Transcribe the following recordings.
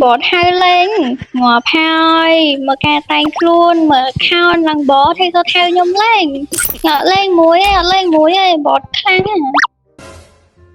bột hai lên ngọt hai mà cà tay luôn mà khao lần bó thì có theo nhom lên lên muối ấy bột khang à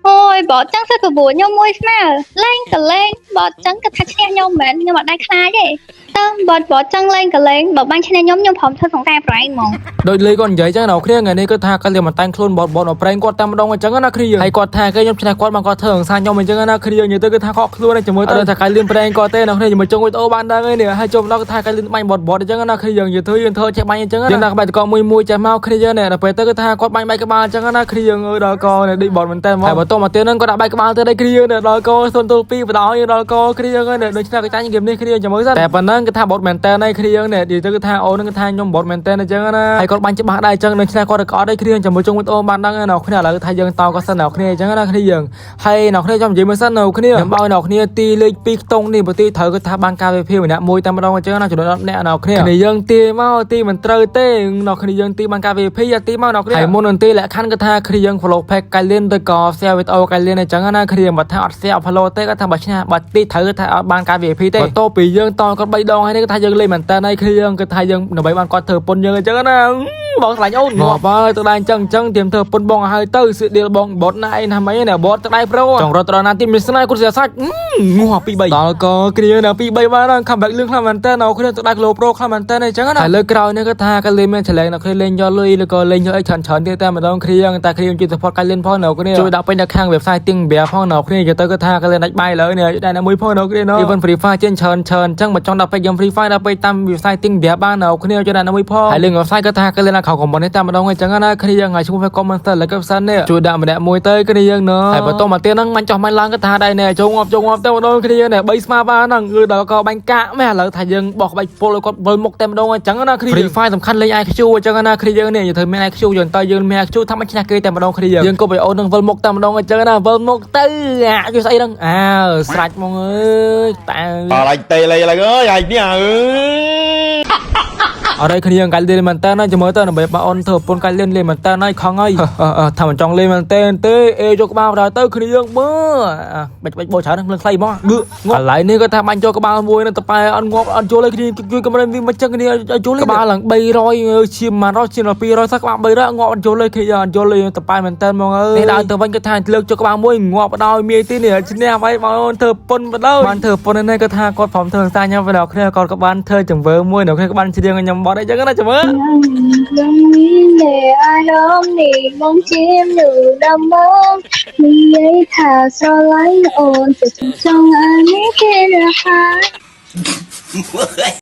ôi bột trắng sao cái bùa nhom muối mà lên bột trắng cái thạch xe nhom mệt nhưng mà đang khai vậy tao bột trắng lên cả lên bột ban trên nhom nhom phồng thơ thằng ta phải mong ដោយលេគាត់និយាយចឹងដល់គ្នាថ្ងៃនេះគាត់ថាគាត់លេមិនតាំងខ្លួនបតប្រេងគាត់តាមម្ដងអញ្ចឹងណាគ្រាហើយគាត់ថាគេខ្ញុំឆ្នះគាត់មកគាត់ធ្វើអង្គសារខ្ញុំអញ្ចឹងណាគ្រានិយាយទៅគាត់ថាខកខ្លួនជាមួយទៅថាកាយលឿនប្រេងគាត់ទេដល់គ្នាជាមួយចុងវីដេអូបានដឹងនេះហើយចុងដល់គាត់ថាកាយលឿនបាញ់បតអញ្ចឹងណាគ្រាយើងនិយាយទៅយើងធ្វើចេះបាញ់អញ្ចឹងយើងដាក់ក្បាច់តកមួយចេះមកគ្រានេះដល់ពេលទៅគាត់ថាគាត់បាញ់បែកក្បាលអញ្ចឹងណាគ្រាយើងអើយដល់កនេះឌីបតមែនតើមកហើយបន្តមកទៀតហ្នឹងគាត់ដាក់បែកក្បាលទៅដល់គ្រាដល់កសុនទូ2បដឲ្យដល់កគ្រាយើងដូចឆ្នះគាត់ចាញ់ហ្គេមនេះគ្រាចាំមើលសិនតែប៉ុណ្ណឹងគាត់ថាបតមែនតើគ្រាយើងនេះនិយាយទៅគាត់ថាអូនគាត់ថាខ្ញុំបតមែនតើអញ្ចឹងណាហើយគាត់បាញ់ច្បាស់ដែរអញ្ចឹងនឹងឆ្នះគាត់ក៏អត់ដែរគ្រាជាមួយជុំវីដេអូបានដឹងណាគ្នាឥឡូវថាយើងតក៏សិនណាគ្នាអញ្ចឹងណាគ្នាយើងហើយណាគ្នាចាំនិយាយមើលសិនណាគ្នាខ្ញុំឲ្យណាគ្នាទីលេខ2ខ្ទង់នេះបើទីត្រូវគាត់ថាបានការវិភាគម្នាក់មួយតែម្ដងអញ្ចឹងណាចំនួន10អ្នកណាគ្នាយើងទីមកទីមិនត្រូវទេណាគ្នាយើងទីបានការវិភាគទីមកណាគ្នាហើយមុននឹងទីលក្ខខណ្ឌគាត់ថាគ្នាយើង follow page កៃលៀនទៅក៏ share វីដេអូកៃលៀនអញ្ចឹងណាគ្នាបើថាអត់ share follow ទេគាត់ថាបើឆ្នះបើទីត្រូវថាអត់បានការវិភាគទេបន្ទាប់ពីយើងតគាត់3ដងហើយនេះគាត់ថាយើងលេងមែនតើហើយគ្នាយើងគាត់ថាយើងដើម្បីបានគាត់ធ្វើពុនយើងអញ្ចឹងណាបងខ្លាញ់អូនងាប់ហើយទៅដែរអញ្ចឹងទៀមធ្វើពុនបងឲ្យទៅសៀដៀលបងបតណាឯណាមិនណាបតទៅដែរប្រូចង់រត់ទៅណាទីមានស្នេហ៍គាត់សាច់ងាប់2 3ដល់ក៏គ្នាណា2 3បានខំបែកលឿនខ្លាំងមែនតើនៅគ្នាទៅដែរគីឡូប្រូខ្លាំងមែនតើអញ្ចឹងណាហើយលើក្រោយនេះគាត់ថាក៏លេងមានឆលែងនៅគ្នាលេងយកលុយឬក៏លេងយកអីច្រើនទៀតតែម្ដងគ្នាតែគ្នាជួយ support កាយលេងផងនៅគ្នាជួយដាក់ពេញនៅខាង website ទីងបៀផងនៅគ្នាទៅគាត់ថាក៏លេងដាច់បាយលើនេះដែរណាមួយផងនៅគ្នា even free fire ជាច្រើនអញ្ចឹងបើចង់ដាក់ពេញខ្ញុំ free fire ដាក់ពេញតាម website ទីងបៀបាននៅគ្នាជួយដាក់ណាមួយផងហើយលេង website គាត់ថាក៏លេងនៅខោ comment នេះតែម្ដងអញ្ចឹងណាគ្នាថ្ងៃឈ្មោះ comment ទៅលើ caption នេះជួយដាក់ម្នាក់មួយទៅគ្នាយើងណហើយបន្តមកទៀតហ្នឹងមិនចោះមិនឡើងគាត់ថាដែរណែជងងាប់ទៅម្ដងគ្នាណែ3ស្មាបានហ្នឹងគឺដល់ក៏បាញ់កាក់មែនឥឡូវថាយើងបោះក្បាច់ពលឲ្យគាត់វិលមុខតែម្ដងអញ្ចឹងណាគ្នា Free Fire សំខាន់លេង IQ អញ្ចឹងណាគ្នាយើងនេះធ្វើមាន IQ យើងតើយើងមាន IQ ថាមិនឆ្នះគេតែម្ដងគ្នាយើងក៏បីអូននឹងវិលមុខតែម្ដងអញ្ចឹងណាវិលមុខទៅអាស្អីហ្នឹងអើស្រាច់ហ្មងអើយតើបាច់តេលេឡើយអើយអាយនេះអើយអរេគ្នាកាយលេងមែនតើណាចាំមើលទៅដើម្បីបងអូនធ្វើពុនកាយលេងមែនតើណាខំហើយថាមិនចង់លេងមែនតើទេអេយកក្បាលដល់ទៅគ្នាយើងមើលបាច់បោច្រើននឹងខ្លីមកងើកន្លែងនេះក៏ថាបាញ់ចូលក្បាលមួយនឹងតប៉ែអត់ងាប់អត់ចូលឲ្យគ្នាជួយកម្រិតវាមិនចឹងគ្នាចូលក្បាលឡើង300ជា100ជា200សោះក្បាល300ងាប់អត់ចូលឲ្យគ្នាអត់ចូលឲ្យតប៉ែមែនតើមកអើយនេះដល់ទៅវិញក៏ថាលើកចូលក្បាលមួយងាប់ដល់មីទីនេះឈ្នះហើយបងអូនធ្វើពុនបដោយបានធ្វើពុននេះក៏ថាគាត់ព្រមធ្វើសាញខ្ញុំដល់គ្នាគាត់ក៏បានធ្វើចង្វើមួយនៅគ្នាក៏បានច្រៀងខ្ញុំអត់អីចឹងណាចាំមើលยังมีในอารมณ์นี่มองจิ้มอยู่ดำมองมีไอ้ท่าสไลด์โอนจะจงอันนี้เป็นราคา